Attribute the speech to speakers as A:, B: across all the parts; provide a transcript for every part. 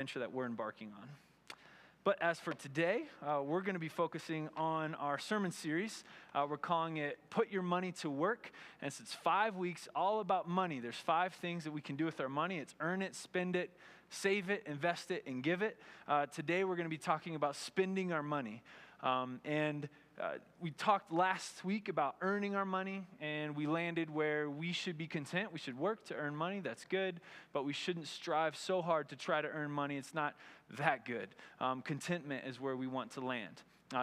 A: adventure that we're embarking on. But as for today, we're going to be focusing on our sermon series. We're calling it Put Your Money to Work. And it's 5 weeks all about money. There's 5 things that we can do with our money. It's earn it, spend it, save it, invest it, and give it. Today we're going to be talking about spending our money. We talked last week about earning our money, and we landed where we should be content. We should work to earn money. That's good, but we shouldn't strive so hard to try to earn money. It's not that good. Contentment is where we want to land.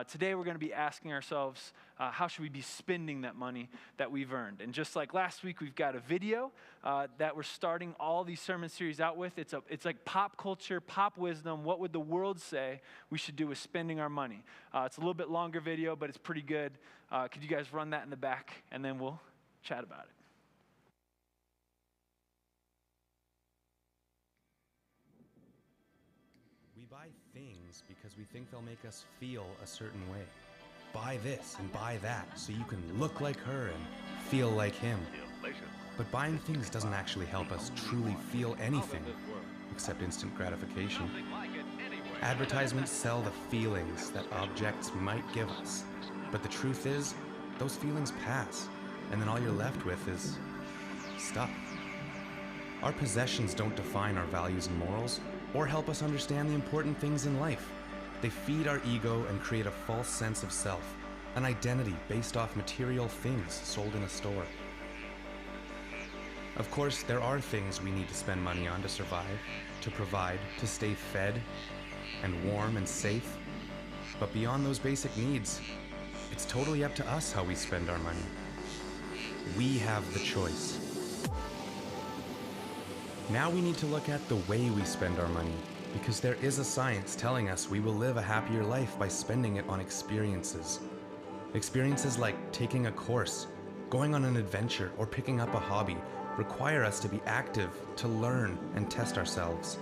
A: Today we're going to be asking ourselves, how should we be spending that money that we've earned? And just like last week, we've got a video that we're starting all these sermon series out with. It's like pop culture, pop wisdom. What would the world say we should do with spending our money? It's a little bit longer video, but it's pretty good. Could you guys run that in the back, and then we'll chat about it.
B: We buy things because we think they'll make us feel a certain way. Buy this and buy that so you can look like her and feel like him. But buying things doesn't actually help us truly feel anything except instant gratification. Advertisements sell the feelings that objects might give us. But the truth is, those feelings pass, and then all you're left with is stuff. Our possessions don't define our values and morals, or help us understand the important things in life. They feed our ego and create a false sense of self, an identity based off material things sold in a store. Of course, there are things we need to spend money on to survive, to provide, to stay fed and warm and safe. But beyond those basic needs, it's totally up to us how we spend our money. We have the choice. Now we need to look at the way we spend our money, because there is a science telling us we will live a happier life by spending it on experiences. Experiences like taking a course, going on an adventure, or picking up a hobby require us to be active, to learn and test ourselves.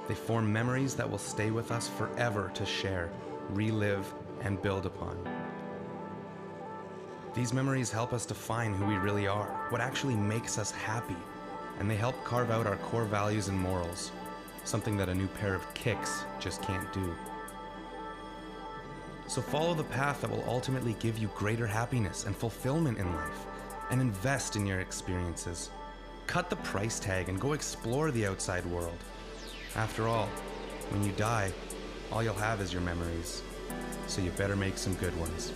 B: They form memories that will stay with us forever to share, relive, and build upon. These memories help us define who we really are, what actually makes us happy, and they help carve out our core values and morals, something that a new pair of kicks just can't do. So follow the path that will ultimately give you greater happiness and fulfillment in life, and invest in your experiences. Cut the price tag and go explore the outside world. After all, when you die, all you'll have is your memories, so you better make some good ones.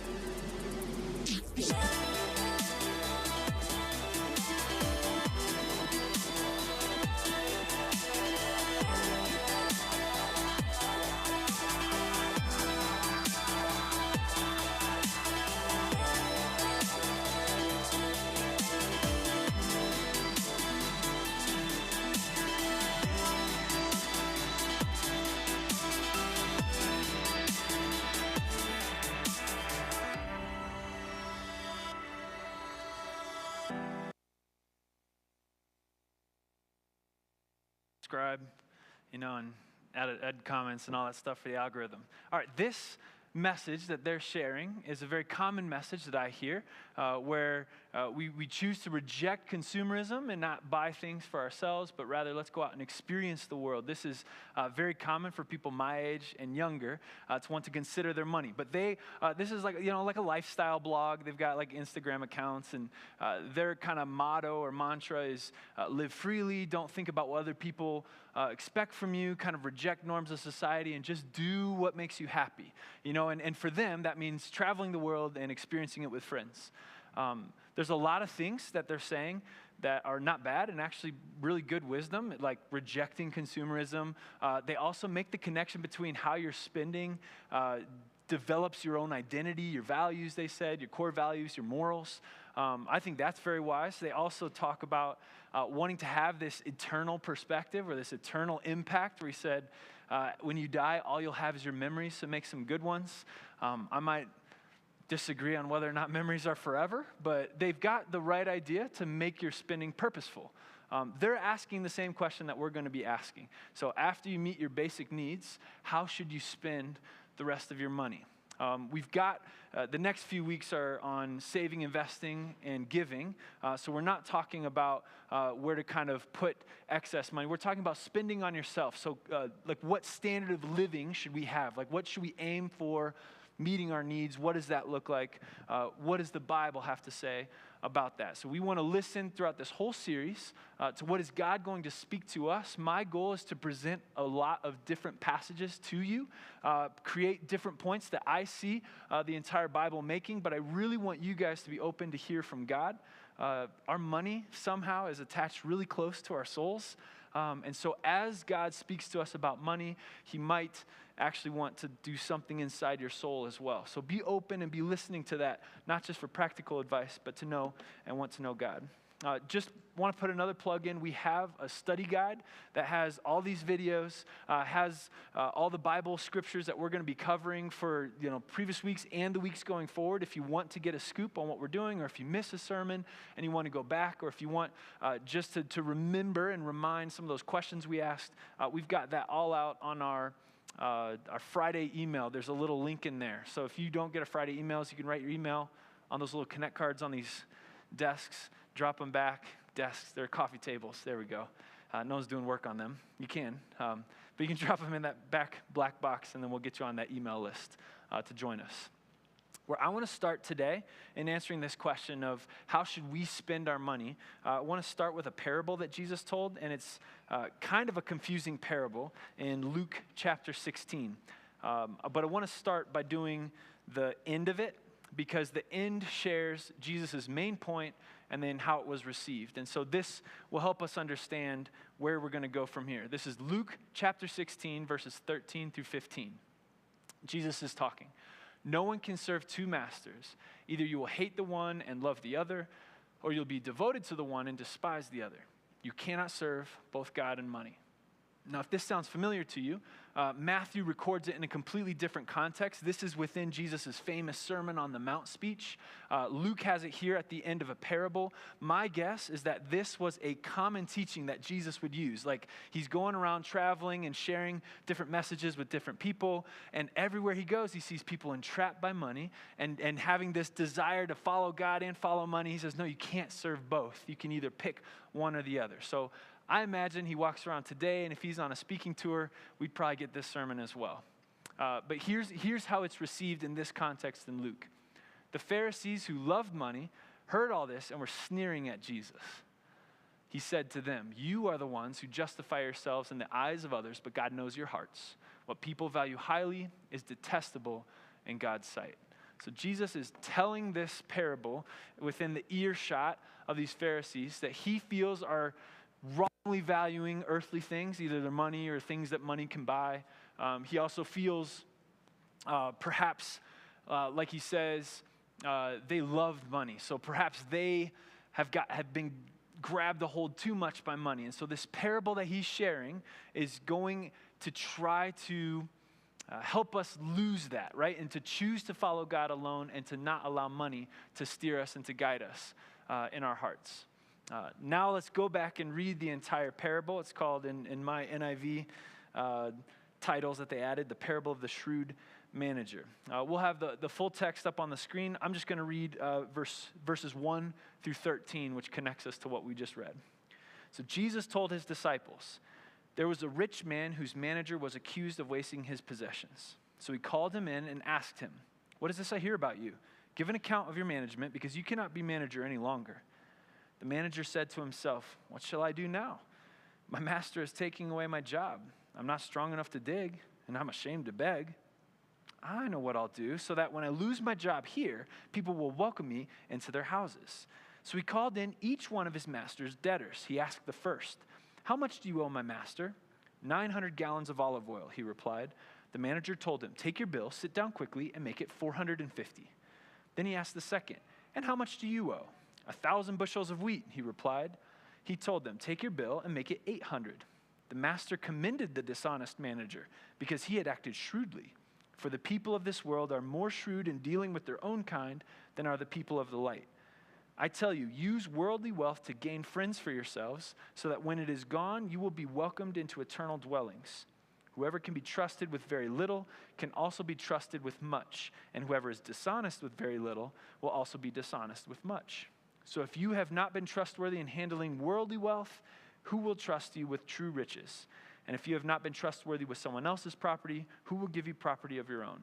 A: Subscribe, and add comments and all that stuff for the algorithm. All right, this message that they're sharing is a very common message that I hear, where we choose to reject consumerism and not buy things for ourselves, but rather let's go out and experience the world. This is very common for people my age and younger to want to consider their money. But this is like a lifestyle blog. They've got like Instagram accounts, and their kind of motto or mantra is live freely, don't think about what other people expect from you, kind of reject norms of society, and just do what makes you happy. And for them, that means traveling the world and experiencing it with friends. There's a lot of things that they're saying that are not bad and actually really good wisdom, like rejecting consumerism. They also make the connection between how you're spending develops your own identity, your values, they said, your core values, your morals. I think that's very wise. They also talk about wanting to have this eternal perspective or this eternal impact, where he said, when you die, all you'll have is your memories, so make some good ones. I might disagree on whether or not memories are forever, but they've got the right idea to make your spending purposeful. They're asking the same question that we're going to be asking. So after you meet your basic needs, how should you spend the rest of your money? We've got the next few weeks are on saving, investing, and giving. So we're not talking about where to kind of put excess money. We're talking about spending on yourself. So like what standard of living should we have? Like what should we aim for meeting our needs? What does that look like? What does the Bible have to say about that? So we want to listen throughout this whole series to what is God going to speak to us. My goal is to present a lot of different passages to you, create different points that I see the entire Bible making, but I really want you guys to be open to hear from God. Our money somehow is attached really close to our souls. And so as God speaks to us about money, he might actually want to do something inside your soul as well. So be open and be listening to that, not just for practical advice, but to know and want to know God. Just want to put another plug in. We have a study guide that has all these videos, has all the Bible scriptures that we're going to be covering for previous weeks and the weeks going forward. If you want to get a scoop on what we're doing, or if you miss a sermon and you want to go back, or if you want just to remember and remind some of those questions we asked, we've got that all out on our Friday email. There's a little link in there. So if you don't get a Friday emails, you can write your email on those little connect cards on these desks, drop them back. Desks, they're coffee tables. There we go. No one's doing work on them. You can. But you can drop them in that back black box, and then we'll get you on that email list to join us. Where I want to start today in answering this question of how should we spend our money, I want to start with a parable that Jesus told, and it's kind of a confusing parable in Luke chapter 16. But I want to start by doing the end of it, because the end shares Jesus' main point and then how it was received. And so this will help us understand where we're going to go from here. This is Luke chapter 16, verses 13 through 15. Jesus is talking. No one can serve two masters. Either you will hate the one and love the other, or you'll be devoted to the one and despise the other. You cannot serve both God and money. Now, if this sounds familiar to you, Matthew records it in a completely different context. This is within Jesus' famous Sermon on the Mount speech. Luke has it here at the end of a parable. My guess is that this was a common teaching that Jesus would use. Like, he's going around traveling and sharing different messages with different people, and everywhere he goes, he sees people entrapped by money and having this desire to follow God and follow money. He says, no, you can't serve both. You can either pick one or the other. So I imagine he walks around today, and if he's on a speaking tour, we'd probably get this sermon as well. But here's how it's received in this context in Luke. The Pharisees who loved money heard all this and were sneering at Jesus. He said to them, "You are the ones who justify yourselves in the eyes of others, but God knows your hearts. What people value highly is detestable in God's sight." So Jesus is telling this parable within the earshot of these Pharisees that he feels are wrongly valuing earthly things, either their money or things that money can buy. He also feels perhaps, like he says, they loved money. So perhaps they have been grabbed a hold too much by money. And so this parable that he's sharing is going to try to help us lose that, right? And to choose to follow God alone and to not allow money to steer us and to guide us in our hearts. Now let's go back and read the entire parable. It's called, in my NIV titles that they added, The Parable of the Shrewd Manager. We'll have the full text up on the screen. I'm just going to read verses 1 through 13, which connects us to what we just read. So Jesus told his disciples, "There was a rich man whose manager was accused of wasting his possessions. So he called him in and asked him, 'What is this I hear about you? Give an account of your management, because you cannot be manager any longer.' The manager said to himself, 'What shall I do now? My master is taking away my job. I'm not strong enough to dig, and I'm ashamed to beg. I know what I'll do, so that when I lose my job here, people will welcome me into their houses.' So he called in each one of his master's debtors. He asked the first, 'How much do you owe my master?' 900 gallons of olive oil,' he replied. The manager told him, 'Take your bill, sit down quickly, and make it 450. Then he asked the second, 'And how much do you owe?' 1,000 bushels of wheat,' he replied. He told them, 'Take your bill and make it 800. The master commended the dishonest manager because he had acted shrewdly. For the people of this world are more shrewd in dealing with their own kind than are the people of the light. I tell you, use worldly wealth to gain friends for yourselves, so that when it is gone, you will be welcomed into eternal dwellings. Whoever can be trusted with very little can also be trusted with much. And whoever is dishonest with very little will also be dishonest with much. So if you have not been trustworthy in handling worldly wealth, who will trust you with true riches? And if you have not been trustworthy with someone else's property, who will give you property of your own?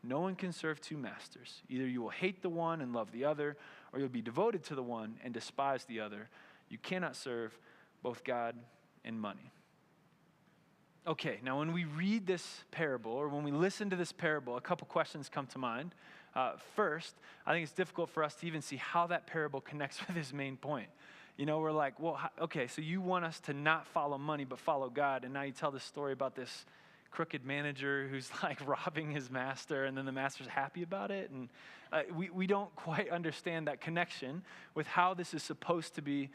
A: No one can serve two masters. Either you will hate the one and love the other, or you'll be devoted to the one and despise the other. You cannot serve both God and money. Okay, now when we read this parable, or when we listen to this parable, a couple questions come to mind. First, I think it's difficult for us to even see how that parable connects with his main point. You know, we're like, well, okay, so you want us to not follow money but follow God, and now you tell this story about this crooked manager who's like robbing his master, and then the master's happy about it, and we don't quite understand that connection with how this is supposed to be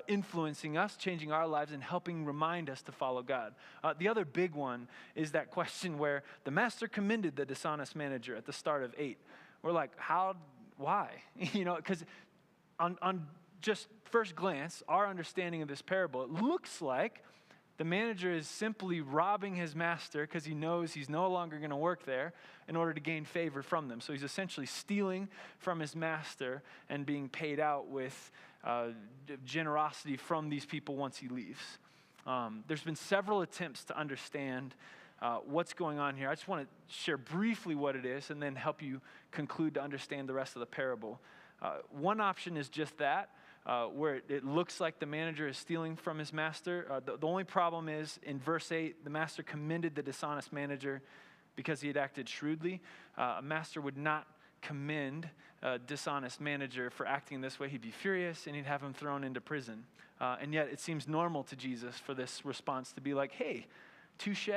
A: influencing us, changing our lives, and helping remind us to follow God. The other big one is that question where the master commended the dishonest manager at the start of 8. We're like, why? You know, because on just first glance, our understanding of this parable, it looks like the manager is simply robbing his master because he knows he's no longer going to work there in order to gain favor from them. So he's essentially stealing from his master and being paid out with generosity from these people once he leaves. There's been several attempts to understand what's going on here. I just want to share briefly what it is and then help you conclude to understand the rest of the parable. One option is just that. Where it looks like the manager is stealing from his master. The only problem is, in verse 8, the master commended the dishonest manager because he had acted shrewdly. A master would not commend a dishonest manager for acting this way. He'd be furious, and he'd have him thrown into prison. And yet it seems normal to Jesus for this response to be like, hey, touche,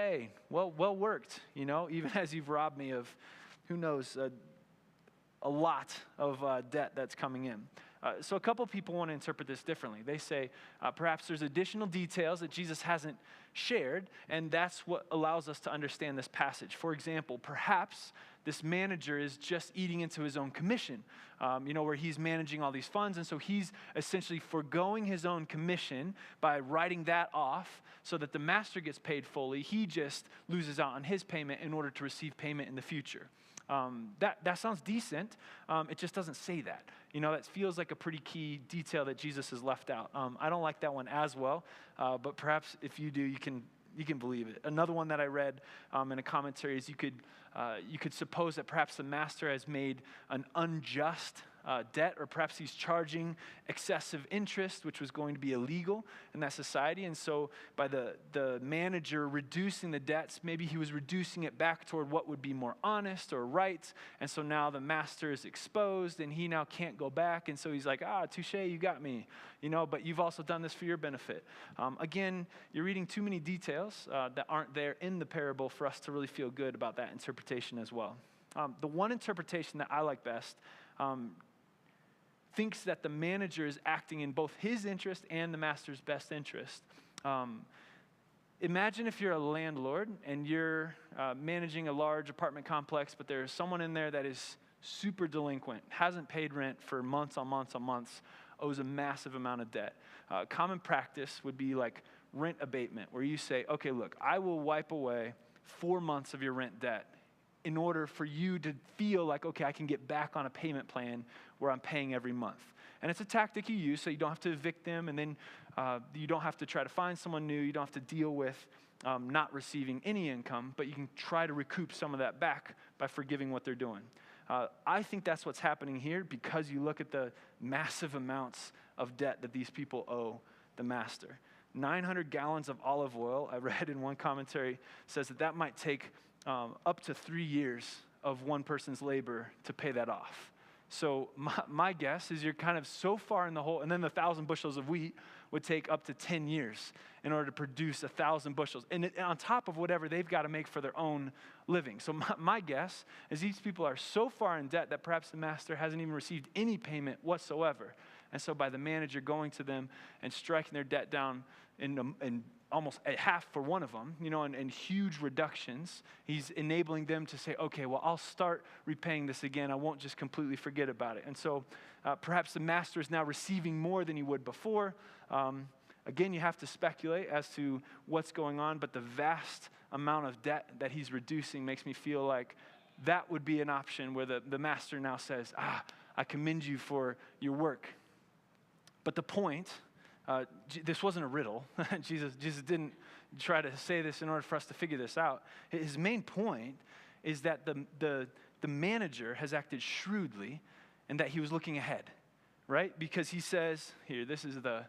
A: well worked, you know, even as you've robbed me of, who knows, a lot of debt that's coming in. So a couple people want to interpret this differently. They say perhaps there's additional details that Jesus hasn't shared, and that's what allows us to understand this passage. For example, perhaps this manager is just eating into his own commission, where he's managing all these funds, and so he's essentially foregoing his own commission by writing that off so that the master gets paid fully. He just loses out on his payment in order to receive payment in the future. That sounds decent. It just doesn't say that. You know, that feels like a pretty key detail that Jesus has left out. I don't like that one as well, but perhaps if you do, you can believe it. Another one that I read in a commentary is you could suppose that perhaps the master has made an unjust debt, or perhaps he's charging excessive interest, which was going to be illegal in that society. And so by the manager reducing the debts, maybe he was reducing it back toward what would be more honest or right. And so now the master is exposed and he now can't go back. And so he's like, touche, you got me, you know, but you've also done this for your benefit. Again, you're reading too many details that aren't there in the parable for us to really feel good about that interpretation as well. The one interpretation that I like best thinks that the manager is acting in both his interest and the master's best interest. Imagine if you're a landlord and you're managing a large apartment complex, but there's someone in there that is super delinquent, hasn't paid rent for months on months on months, owes a massive amount of debt. Common practice would be like rent abatement, where you say, okay, look, I will wipe away 4 months of your rent debt in order for you to feel like, okay, I can get back on a payment plan where I'm paying every month. And it's a tactic you use so you don't have to evict them, and then you don't have to try to find someone new. You don't have to deal with not receiving any income, but you can try to recoup some of that back by forgiving what they're doing. I think that's what's happening here because you look at the massive amounts of debt that these people owe the master. 900 gallons of olive oil, I read in one commentary, says that might take up to 3 years of one person's labor to pay that off. So my guess is you're kind of so far in the hole, and then the 1,000 bushels of wheat would take up to 10 years in order to produce 1,000 bushels. And on top of whatever they've got to make for their own living. So my guess is these people are so far in debt that perhaps the master hasn't even received any payment whatsoever. And so by the manager going to them and striking their debt down in almost a half for one of them, and huge reductions, he's enabling them to say, okay, well, I'll start repaying this again. I won't just completely forget about it. And so perhaps the master is now receiving more than he would before. Again, you have to speculate as to what's going on, but the vast amount of debt that he's reducing makes me feel like that would be an option where the master now says, I commend you for your work. But the point, this wasn't a riddle. Jesus didn't try to say this in order for us to figure this out. His main point is that the manager has acted shrewdly and that he was looking ahead, right? Because he says, here, this is the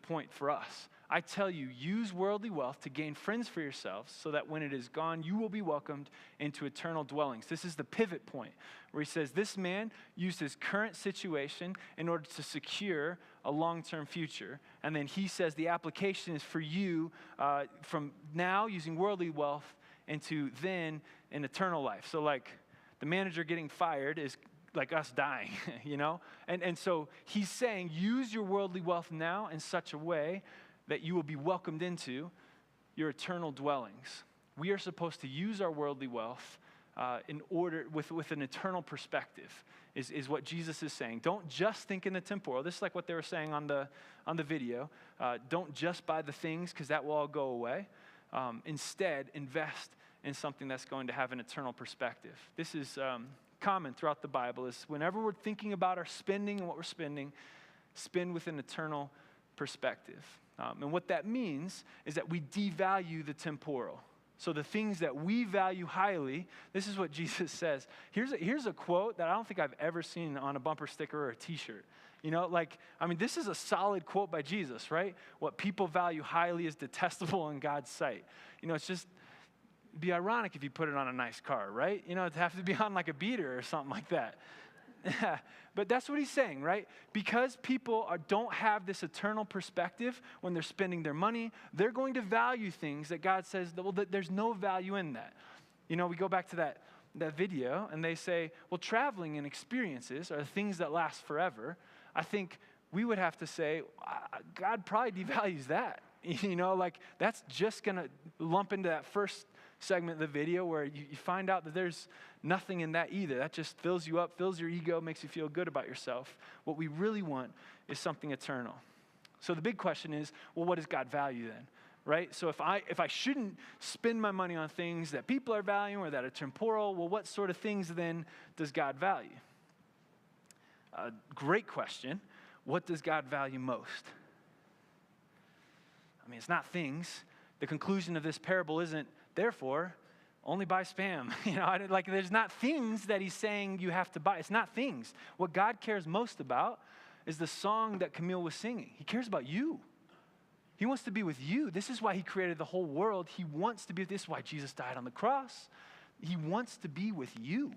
A: point for us. I tell you, use worldly wealth to gain friends for yourselves so that when it is gone, you will be welcomed into eternal dwellings. This is the pivot point where he says this man used his current situation in order to secure a long-term future. And then he says the application is for you from now using worldly wealth into then an eternal life. So like the manager getting fired is like us dying, you know? And so he's saying use your worldly wealth now in such a way that you will be welcomed into your eternal dwellings. We are supposed to use our worldly wealth in order with an eternal perspective is what Jesus is saying. Don't just think in the temporal. This is like what they were saying on the video. Don't just buy the things because that will all go away. Instead, invest in something that's going to have an eternal perspective. This is common throughout the Bible is whenever we're thinking about our spending and what we're spending, spend with an eternal perspective. And what that means is that we devalue the temporal. So the things that we value highly, this is what Jesus says. Here's a quote that I don't think I've ever seen on a bumper sticker or a t-shirt. You know, this is a solid quote by Jesus, right? What people value highly is detestable in God's sight. You know, it's just, it'd be ironic if you put it on a nice car, right? You know, it'd have to be on like a beater or something like that. But that's what he's saying, right? Because people don't have this eternal perspective when they're spending their money, they're going to value things that God says, that there's no value in that. You know, we go back to that video and they say, well, traveling and experiences are things that last forever. I think we would have to say, God probably devalues that. You know, like that's just going to lump into that first segment of the video where you find out that there's nothing in that either. That just fills you up, fills your ego, makes you feel good about yourself. What we really want is something eternal. So the big question is, well, what does God value then? Right? So if I shouldn't spend my money on things that people are valuing or that are temporal, well, what sort of things then does God value? Great question. What does God value most? I mean, it's not things. The conclusion of this parable isn't, therefore, only buy Spam. You know, there's not things that he's saying you have to buy. It's not things. What God cares most about is the song that Camille was singing. He cares about you. He wants to be with you. This is why he created the whole world. He wants to be, this is why Jesus died on the cross. He wants to be with you.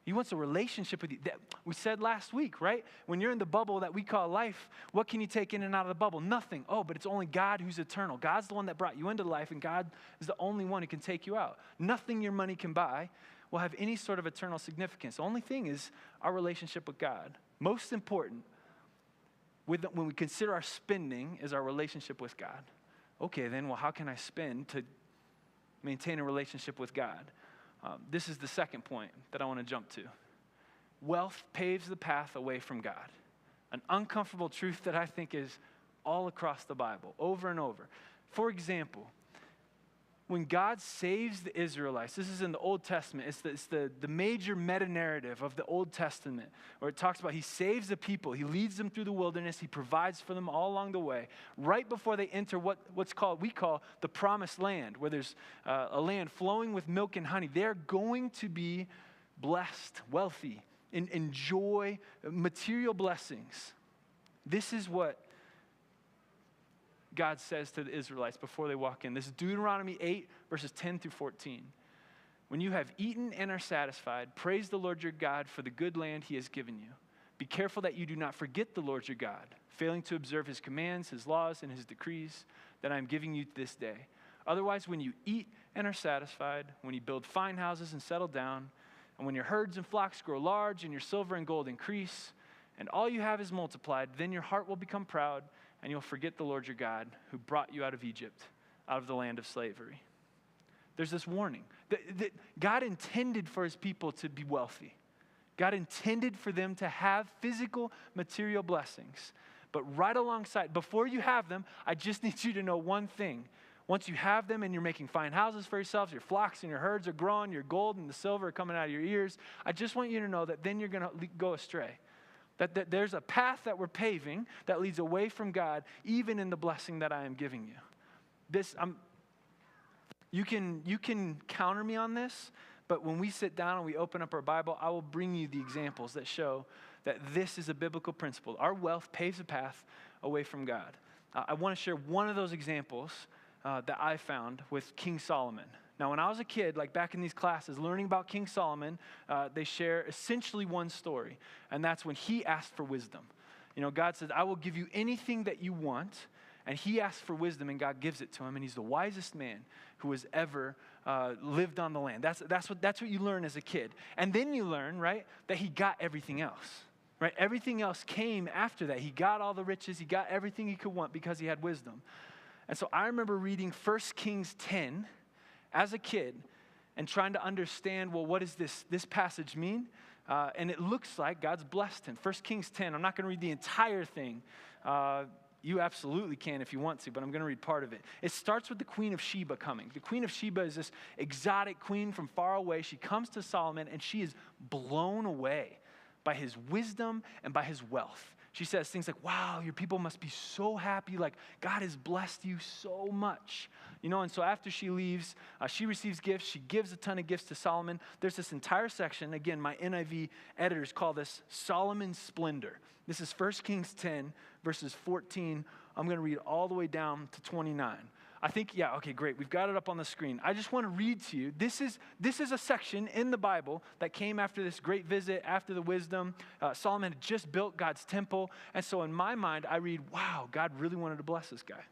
A: He wants a relationship with you. We said last week, right? When you're in the bubble that we call life, what can you take in and out of the bubble? Nothing. Oh, but it's only God who's eternal. God's the one that brought you into life, and God is the only one who can take you out. Nothing your money can buy will have any sort of eternal significance. The only thing is our relationship with God. Most important, when we consider our spending, is our relationship with God. Okay, then, well, how can I spend to maintain a relationship with God? This is the second point that I want to jump to. Wealth paves the path away from God. An uncomfortable truth that I think is all across the Bible, over and over. For example, when God saves the Israelites, this is in the Old Testament, it's the major meta-narrative of the Old Testament, where it talks about he saves the people, he leads them through the wilderness, he provides for them all along the way, right before they enter we call the promised land, where there's a land flowing with milk and honey. They're going to be blessed, wealthy, and enjoy material blessings. This is what God says to the Israelites before they walk in. This is Deuteronomy 8, verses 10 through 14. When you have eaten and are satisfied, praise the Lord your God for the good land he has given you. Be careful that you do not forget the Lord your God, failing to observe his commands, his laws, and his decrees that I am giving you this day. Otherwise, when you eat and are satisfied, when you build fine houses and settle down, and when your herds and flocks grow large and your silver and gold increase, and all you have is multiplied, then your heart will become proud, and you'll forget the Lord your God who brought you out of Egypt, out of the land of slavery. There's this warning that God intended for his people to be wealthy. God intended for them to have physical, material blessings. But right alongside, before you have them, I just need you to know one thing. Once you have them and you're making fine houses for yourselves, your flocks and your herds are growing, your gold and the silver are coming out of your ears, I just want you to know that then you're going to go astray. That there's a path that we're paving that leads away from God, even in the blessing that I am giving you. You can counter me on this, but when we sit down and we open up our Bible, I will bring you the examples that show that this is a biblical principle. Our wealth paves a path away from God. I want to share one of those examples that I found with King Solomon. Now, when I was a kid, like back in these classes, learning about King Solomon, they share essentially one story, and that's when he asked for wisdom. You know, God said, I will give you anything that you want, and he asked for wisdom, and God gives it to him, and he's the wisest man who has ever lived on the land. That's what you learn as a kid. And then you learn, right, that he got everything else, right? Everything else came after that. He got all the riches. He got everything he could want because he had wisdom. And so I remember reading 1 Kings 10 as a kid and trying to understand, well, what does this passage mean? And it looks like God's blessed him. 1 Kings 10, I'm not going to read the entire thing. You absolutely can if you want to, but I'm going to read part of it. It starts with the Queen of Sheba coming. The Queen of Sheba is this exotic queen from far away. She comes to Solomon, and she is blown away by his wisdom and by his wealth. She says things like, wow, your people must be so happy. Like, God has blessed you so much. You know, and so after she leaves, she receives gifts. She gives a ton of gifts to Solomon. There's this entire section. Again, my NIV editors call this Solomon's Splendor. This is 1 Kings 10, verses 14. I'm going to read all the way down to 29. I think, yeah, okay, great. We've got it up on the screen. I just want to read to you. This is a section in the Bible that came after this great visit, after the wisdom. Solomon had just built God's temple. And so in my mind, I read, wow, God really wanted to bless this guy.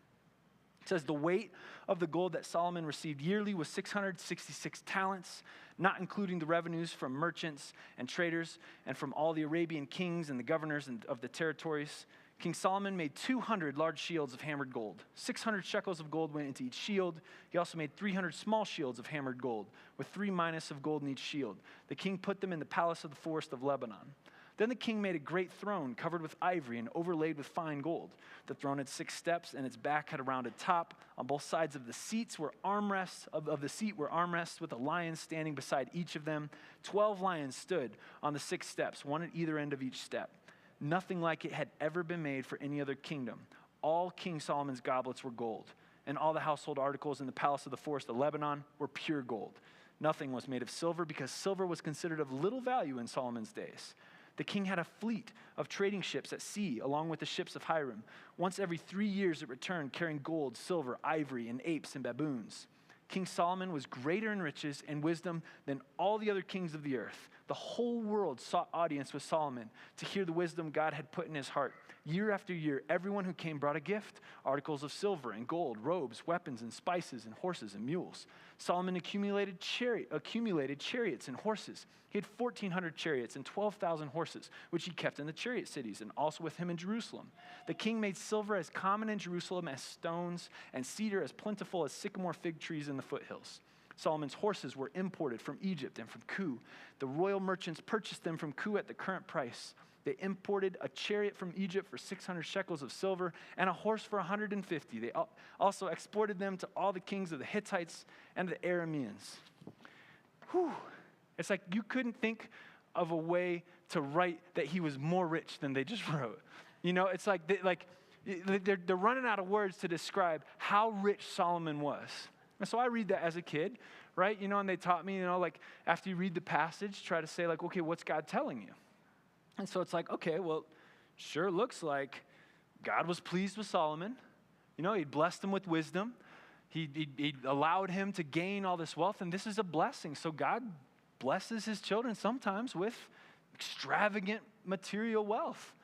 A: It says, the weight of the gold that Solomon received yearly was 666 talents, not including the revenues from merchants and traders and from all the Arabian kings and the governors of the territories. King Solomon made 200 large shields of hammered gold. 600 shekels of gold went into each shield. He also made 300 small shields of hammered gold, with 3 minas of gold in each shield. The king put them in the palace of the forest of Lebanon. Then the king made a great throne covered with ivory and overlaid with fine gold. The throne had 6 steps, and its back had a rounded top. On both sides of the seats were armrests. Of the seat were armrests with a lion standing beside each of them. 12 lions stood on the 6 steps, one at either end of each step. Nothing like it had ever been made for any other kingdom. All King Solomon's goblets were gold, and all the household articles in the palace of the forest of Lebanon were pure gold. Nothing was made of silver, because silver was considered of little value in Solomon's days. The king had a fleet of trading ships at sea, along with the ships of Hiram. Once every 3 years it returned, carrying gold, silver, ivory, and apes and baboons. King Solomon was greater in riches and wisdom than all the other kings of the earth. The whole world sought audience with Solomon to hear the wisdom God had put in his heart. Year after year, everyone who came brought a gift, articles of silver and gold, robes, weapons, and spices, and horses and mules. Solomon accumulated chariots and horses. He had 1,400 chariots and 12,000 horses, which he kept in the chariot cities, and also with him in Jerusalem. The king made silver as common in Jerusalem as stones, and cedar as plentiful as sycamore fig trees in the foothills. Solomon's horses were imported from Egypt and from Kue. The royal merchants purchased them from Kue at the current price. They imported a chariot from Egypt for 600 shekels of silver and a horse for 150. They also exported them to all the kings of the Hittites and the Arameans. Whew. It's like you couldn't think of a way to write that he was more rich than they just wrote. You know, it's like they're running out of words to describe how rich Solomon was. And so I read that as a kid, right? You know, and they taught me, you know, like after you read the passage, try to say like, okay, what's God telling you? And so it's like, okay, well, sure looks like God was pleased with Solomon. You know, he blessed him with wisdom. He allowed him to gain all this wealth, and this is a blessing. So God blesses his children sometimes with extravagant material wealth.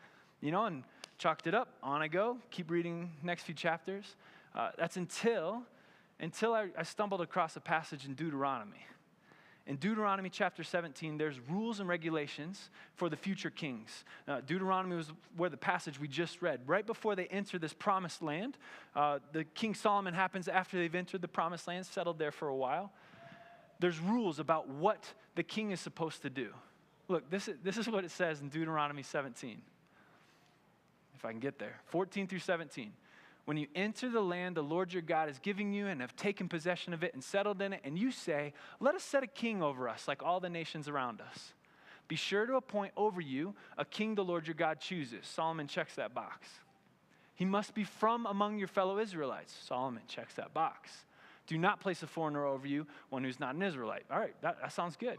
A: You know, and chalked it up. On I go. Keep reading next few chapters. That's until I stumbled across a passage in Deuteronomy. In Deuteronomy chapter 17, there's rules and regulations for the future kings. Deuteronomy was where the passage we just read. Right before they enter this promised land, the King Solomon happens after they've entered the promised land, settled there for a while. There's rules about what the king is supposed to do. Look, this is what it says in Deuteronomy 17. if I can get there. 14 through 17. When you enter the land the Lord your God is giving you and have taken possession of it and settled in it, and you say, let us set a king over us like all the nations around us. Be sure to appoint over you a king the Lord your God chooses. Solomon checks that box. He must be from among your fellow Israelites. Solomon checks that box. Do not place a foreigner over you, one who's not an Israelite. All right, that sounds good.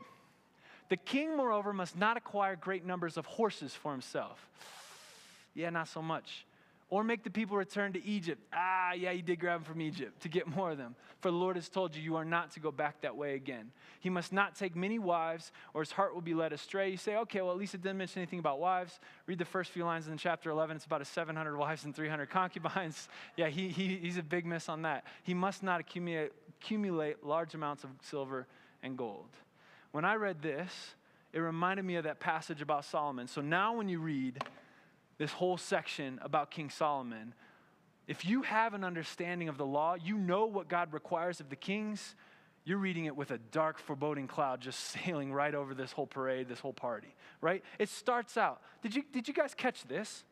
A: The king, moreover, must not acquire great numbers of horses for himself. Yeah, not so much. Or make the people return to Egypt. Yeah, you did grab them from Egypt to get more of them. For the Lord has told you, you are not to go back that way again. He must not take many wives, or his heart will be led astray. You say, okay, well, at least it didn't mention anything about wives. Read the first few lines in chapter 11. It's about 700 wives and 300 concubines. Yeah, he's a big miss on that. He must not accumulate large amounts of silver and gold. When I read this, it reminded me of that passage about Solomon. So now when you read this whole section about King Solomon, if you have an understanding of the law, you know what God requires of the kings, you're reading it with a dark, foreboding cloud just sailing right over this whole parade, this whole party, right? It starts out. Did you guys catch this?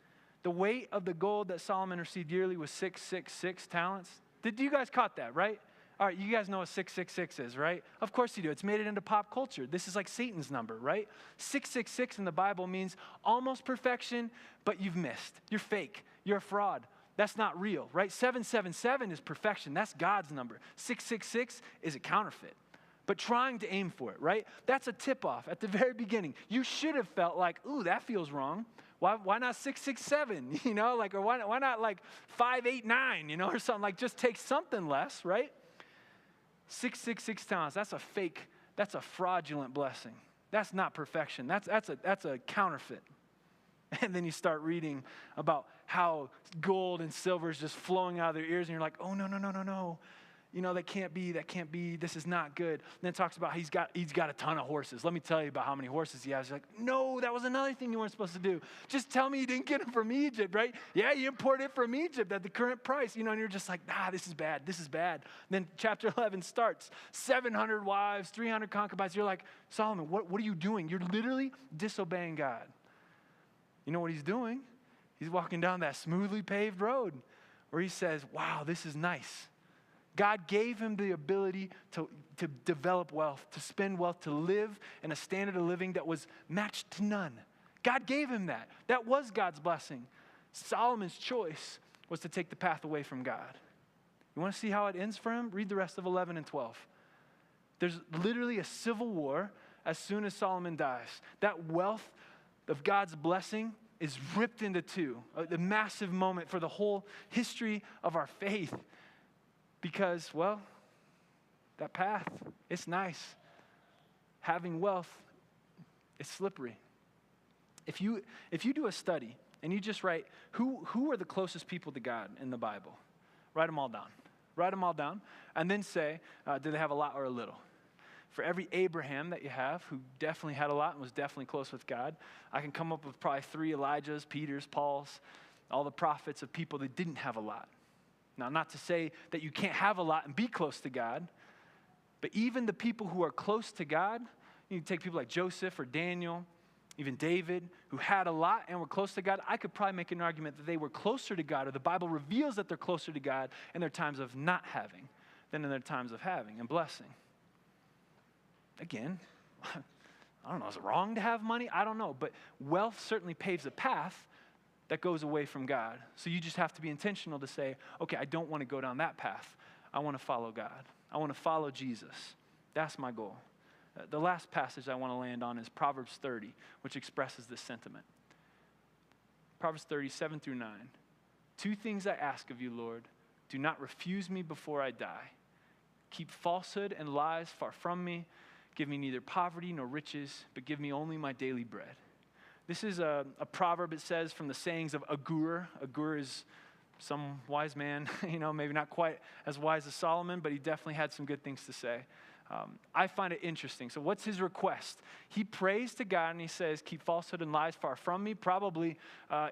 A: The weight of the gold that Solomon received yearly was 666 talents. Did you guys caught that, right? All right, you guys know what 666 is, right? Of course you do. It's made it into pop culture. This is like Satan's number, right? 666 in the Bible means almost perfection, but you've missed. You're fake. You're a fraud. That's not real, right? 777 is perfection. That's God's number. 666 is a counterfeit, but trying to aim for it, right? That's a tip-off at the very beginning. You should have felt like, ooh, that feels wrong. Why not 667, you know? Like, or why not like 589, you know, or something? Like, just take something less, right? 666 talents, that's a fake, that's a fraudulent blessing. That's not perfection. That's a counterfeit. And then you start reading about how gold and silver is just flowing out of their ears, and you're like, oh, no. You know, that can't be, this is not good. And then it talks about he's got a ton of horses. Let me tell you about how many horses he has. You're like, no, that was another thing you weren't supposed to do. Just tell me you didn't get them from Egypt, right? Yeah, you imported it from Egypt at the current price, you know, and you're just like, this is bad. And then chapter 11 starts, 700 wives, 300 concubines. You're like, Solomon, what are you doing? You're literally disobeying God. You know what he's doing? He's walking down that smoothly paved road where he says, wow, this is nice. God gave him the ability to develop wealth, to spend wealth, to live in a standard of living that was matched to none. God gave him that. That was God's blessing. Solomon's choice was to take the path away from God. You want to see how it ends for him? Read the rest of 11 and 12. There's literally a civil war as soon as Solomon dies. That wealth of God's blessing is ripped into two, a massive moment for the whole history of our faith. Because, well, that path, it's nice. Having wealth, it's slippery. If you do a study and you just write, who are the closest people to God in the Bible? Write them all down. Write them all down. And then say, do they have a lot or a little? For every Abraham that you have, who definitely had a lot and was definitely close with God, I can come up with probably 3 Elijahs, Peters, Pauls, all the prophets of people that didn't have a lot. Now, not to say that you can't have a lot and be close to God, but even the people who are close to God, you can take people like Joseph or Daniel, even David, who had a lot and were close to God. I could probably make an argument that they were closer to God, or the Bible reveals that they're closer to God in their times of not having than in their times of having and blessing. Again, I don't know, is it wrong to have money? I don't know, but wealth certainly paves a path that goes away from God. So you just have to be intentional to say, okay, I don't want to go down that path. I want to follow God. I want to follow Jesus. That's my goal. The last passage I want to land on is Proverbs 30, which expresses this sentiment. Proverbs 30, 7 through 9. 2 things I ask of you, Lord. Do not refuse me before I die. Keep falsehood and lies far from me. Give me neither poverty nor riches, but give me only my daily bread. This is a proverb, it says, from the sayings of Agur. Agur is some wise man, maybe not quite as wise as Solomon, but he definitely had some good things to say. I find it interesting. So what's his request? He prays to God and he says, keep falsehood and lies far from me, probably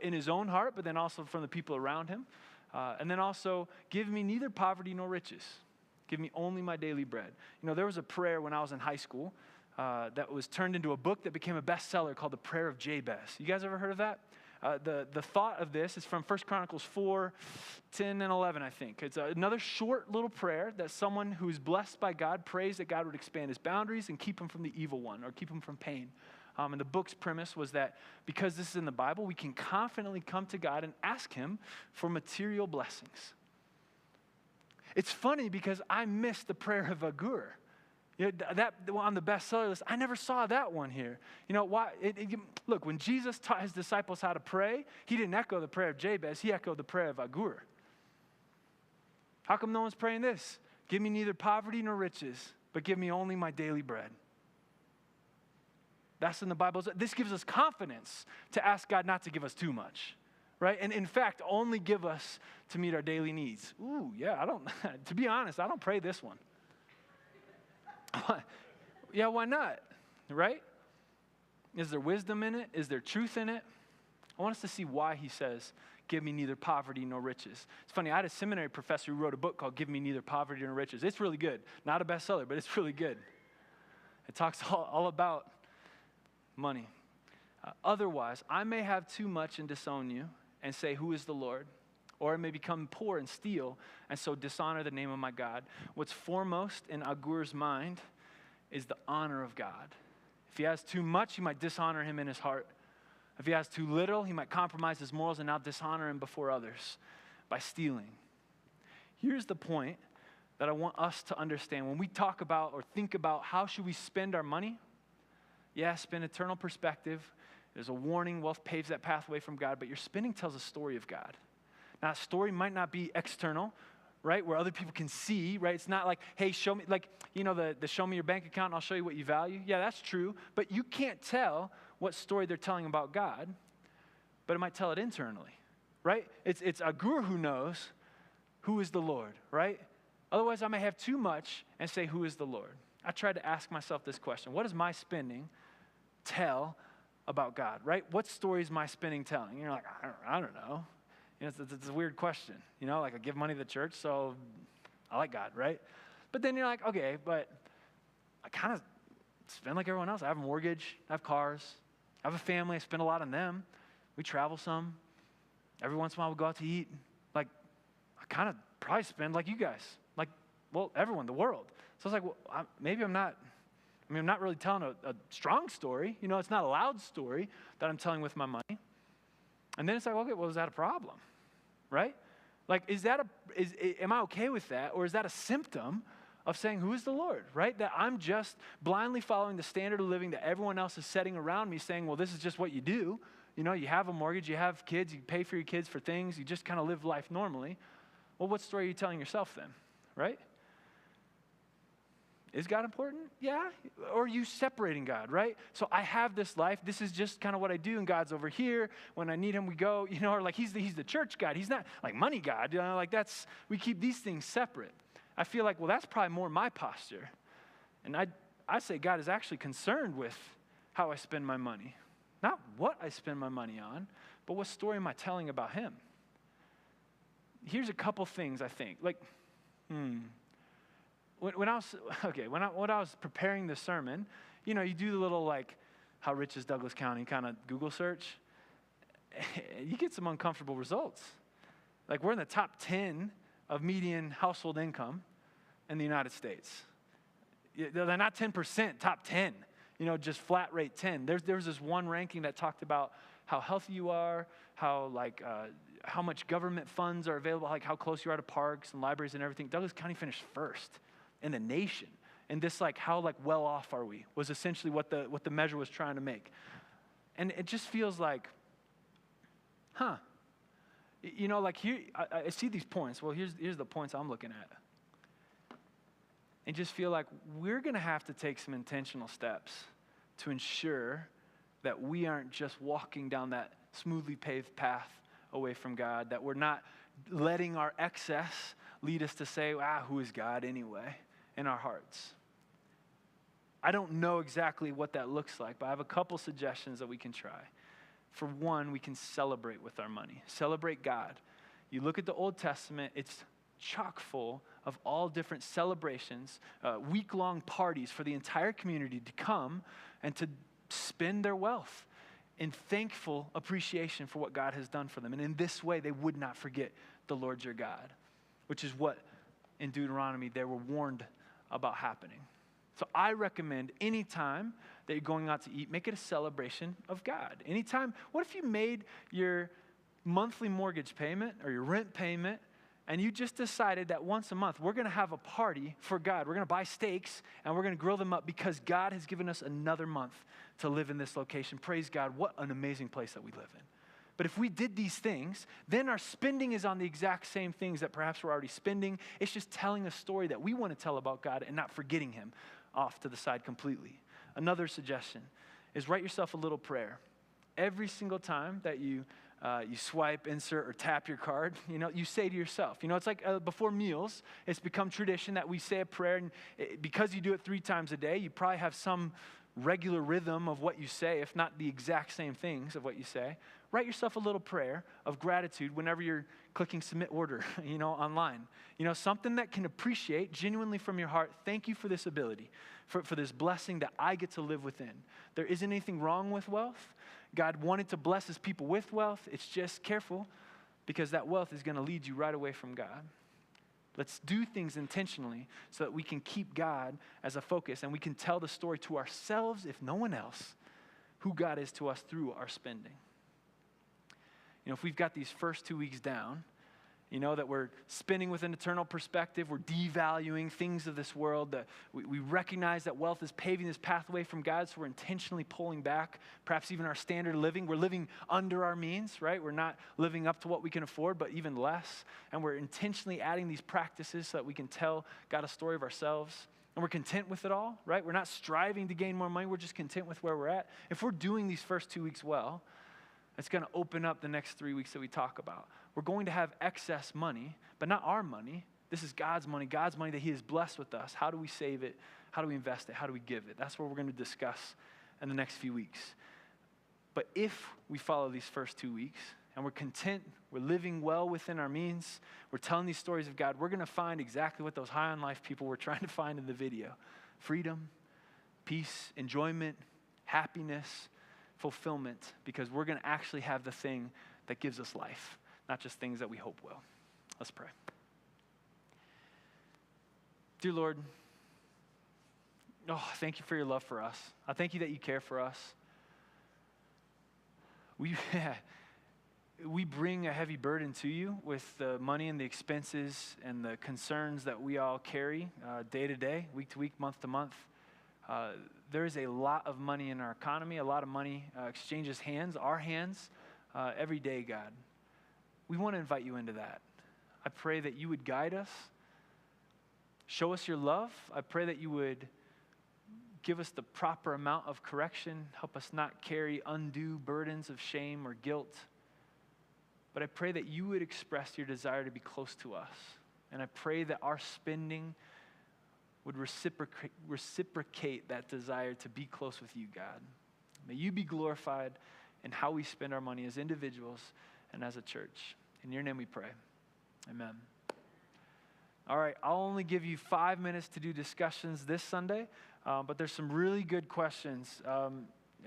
A: in his own heart, but then also from the people around him. And then also, give me neither poverty nor riches. Give me only my daily bread. There was a prayer when I was in high school that was turned into a book that became a bestseller called The Prayer of Jabez. You guys ever heard of that? The thought of this is from 1 Chronicles 4, 10 and 11, I think. It's another short little prayer that someone who's blessed by God prays that God would expand his boundaries and keep him from the evil one or keep him from pain. And the book's premise was that because this is in the Bible, we can confidently come to God and ask him for material blessings. It's funny because I missed the prayer of Agur. That on the bestseller list, I never saw that one here. Why? Look, when Jesus taught his disciples how to pray, he didn't echo the prayer of Jabez, he echoed the prayer of Agur. How come no one's praying this? Give me neither poverty nor riches, but give me only my daily bread. That's in the Bible. This gives us confidence to ask God not to give us too much, right? And in fact, only give us to meet our daily needs. Ooh, yeah, to be honest, I don't pray this one. Yeah, why not, right? Is there wisdom in it? Is there truth in it? I want us to see why he says, give me neither poverty nor riches. It's funny, I had a seminary professor who wrote a book called Give Me Neither Poverty Nor Riches. It's really good. Not a bestseller, but it's really good. It talks all about money. Otherwise, I may have too much and disown you and say, who is the Lord? Or I may become poor and steal and so dishonor the name of my God. What's foremost in Agur's mind is the honor of God. If he has too much, he might dishonor him in his heart. If he has too little, he might compromise his morals and now dishonor him before others by stealing. Here's the point that I want us to understand. When we talk about or think about how should we spend our money, spend eternal perspective. There's a warning, wealth paves that pathway from God, but your spending tells a story of God. Now, a story might not be external, right, where other people can see, right? It's not like, hey, show me, like, the show me your bank account and I'll show you what you value. Yeah, that's true, but you can't tell what story they're telling about God, but it might tell it internally, right? It's Agur who knows who is the Lord, right? Otherwise, I may have too much and say, who is the Lord? I tried to ask myself this question. What does my spending tell about God, right? What story is my spending telling? And you're like, I don't know. It's a weird question. Like I give money to the church, so I like God, right? But then you're like, okay, but I kind of spend like everyone else. I have a mortgage, I have cars, I have a family, I spend a lot on them. We travel some. Every once in a while we go out to eat. Like, I kind of probably spend like you guys. Like, well, everyone, the world. So I was like, well, I'm not really telling a strong story. It's not a loud story that I'm telling with my money. And then it's like, okay, well, is that a problem, right? Like, am I okay with that? Or is that a symptom of saying, who is the Lord, right? That I'm just blindly following the standard of living that everyone else is setting around me, saying, well, this is just what you do. You have a mortgage, you have kids, you pay for your kids for things, you just kind of live life normally. Well, what story are you telling yourself then, right? Is God important? Yeah. Or are you separating God, right? So I have this life. This is just kind of what I do, and God's over here. When I need him, we go, or like he's the church God. He's not like money God. We keep these things separate. I feel like, well, that's probably more my posture. And I say God is actually concerned with how I spend my money. Not what I spend my money on, but what story am I telling about him? Here's a couple things I think. When I was preparing the sermon, you do the little how rich is Douglas County kind of Google search. You get some uncomfortable results. Like we're in the top 10 of median household income in the United States. They're not 10%, top 10. Just flat rate 10. There's this one ranking that talked about how healthy you are, how much government funds are available, like how close you are to parks and libraries and everything. Douglas County finished first in the nation. And this how well off are we was essentially what the measure was trying to make. And it just feels like, here, I see these points. Well, here's the points I'm looking at. And just feel like we're going to have to take some intentional steps to ensure that we aren't just walking down that smoothly paved path away from God, that we're not letting our excess lead us to say, who is God anyway, in our hearts. I don't know exactly what that looks like, but I have a couple suggestions that we can try. For one, we can celebrate with our money. Celebrate God. You look at the Old Testament, it's chock full of all different celebrations, week-long parties for the entire community to come and to spend their wealth. in thankful appreciation for what God has done for them. And in this way, they would not forget the Lord your God, which is what in Deuteronomy they were warned about happening. So I recommend anytime that you're going out to eat, make it a celebration of God. Anytime, what if you made your monthly mortgage payment or your rent payment and you just decided that once a month we're going to have a party for God. We're going to buy steaks and we're going to grill them up because God has given us another month to live in this location. Praise God, what an amazing place that we live in. But if we did these things, then our spending is on the exact same things that perhaps we're already spending. It's just telling a story that we want to tell about God and not forgetting him off to the side completely. Another suggestion is write yourself a little prayer. Every single time that you swipe, insert, or tap your card, you say to yourself, it's like before meals, it's become tradition that we say a prayer, and because you do it 3 times a day, you probably have some regular rhythm of what you say, if not the exact same things of what you say. Write yourself a little prayer of gratitude whenever you're clicking submit order, online. Something that can appreciate genuinely from your heart, thank you for this ability, for this blessing that I get to live within. There isn't anything wrong with wealth. God wanted to bless his people with wealth. It's just careful because that wealth is going to lead you right away from God. Let's do things intentionally so that we can keep God as a focus and we can tell the story to ourselves, if no one else, who God is to us through our spending. If we've got these first 2 weeks down, that we're spending with an eternal perspective, we're devaluing things of this world, that we recognize that wealth is paving this pathway from God, so we're intentionally pulling back, perhaps even our standard of living. We're living under our means, right? We're not living up to what we can afford, but even less. And we're intentionally adding these practices so that we can tell God a story of ourselves. And we're content with it all, right? We're not striving to gain more money. We're just content with where we're at. If we're doing these first 2 weeks well, it's going to open up the next 3 weeks that we talk about. We're going to have excess money, but not our money. This is God's money that he has blessed with us. How do we save it? How do we invest it? How do we give it? That's what we're going to discuss in the next few weeks. But if we follow these first 2 weeks and we're content, we're living well within our means, we're telling these stories of God, we're going to find exactly what those high on life people were trying to find in the video. Freedom, peace, enjoyment, happiness, fulfillment, because we're going to actually have the thing that gives us life, not just things that we hope will. Let's pray. Dear Lord, thank you for your love for us. I thank you that you care for us. We bring a heavy burden to you with the money and the expenses and the concerns that we all carry day to day, week to week, month to month. There is a lot of money in our economy, a lot of money exchanges hands, our hands, every day, God. We want to invite you into that. I pray that you would guide us, show us your love. I pray that you would give us the proper amount of correction, help us not carry undue burdens of shame or guilt. But I pray that you would express your desire to be close to us. And I pray that our spending would reciprocate that desire to be close with you, God. May you be glorified in how we spend our money as individuals and as a church. In your name we pray. Amen. All right, I'll only give you 5 minutes to do discussions this Sunday, but there's some really good questions. I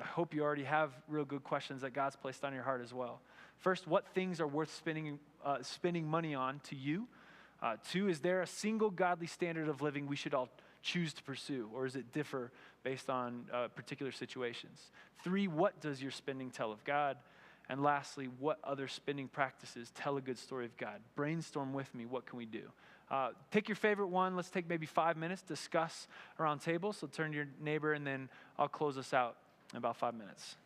A: hope you already have real good questions that God's placed on your heart as well. First, what things are worth spending money on to you? 2, is there a single godly standard of living we should all choose to pursue, or does it differ based on particular situations? 3, what does your spending tell of God? And lastly, what other spending practices tell a good story of God? Brainstorm with me, what can we do? Pick your favorite one. Let's take maybe 5 minutes, discuss around tables. So turn to your neighbor, and then I'll close us out in about 5 minutes.